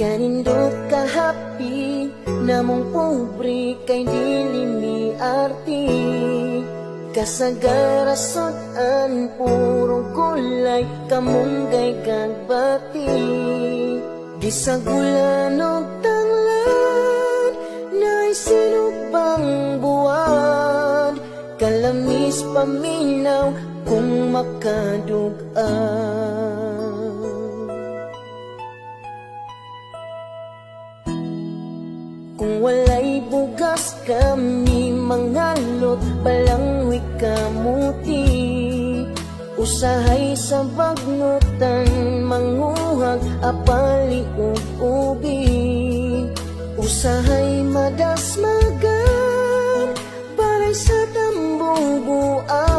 Kanindot kahapi, namong pobre kay dili mi arti. Kasagarasotan, purong kulay, kamunggay kagbati. Di sa gulan o tanglad, na'y sinupang buwan. Kalamis paminaw kung makadugaan. Kung walay bugas kami mangalot, balanghoy kamuti. Usahay sa bagnutan, manguhag apali ug ubi. Usahay madasmagan, balay sa tambong buan.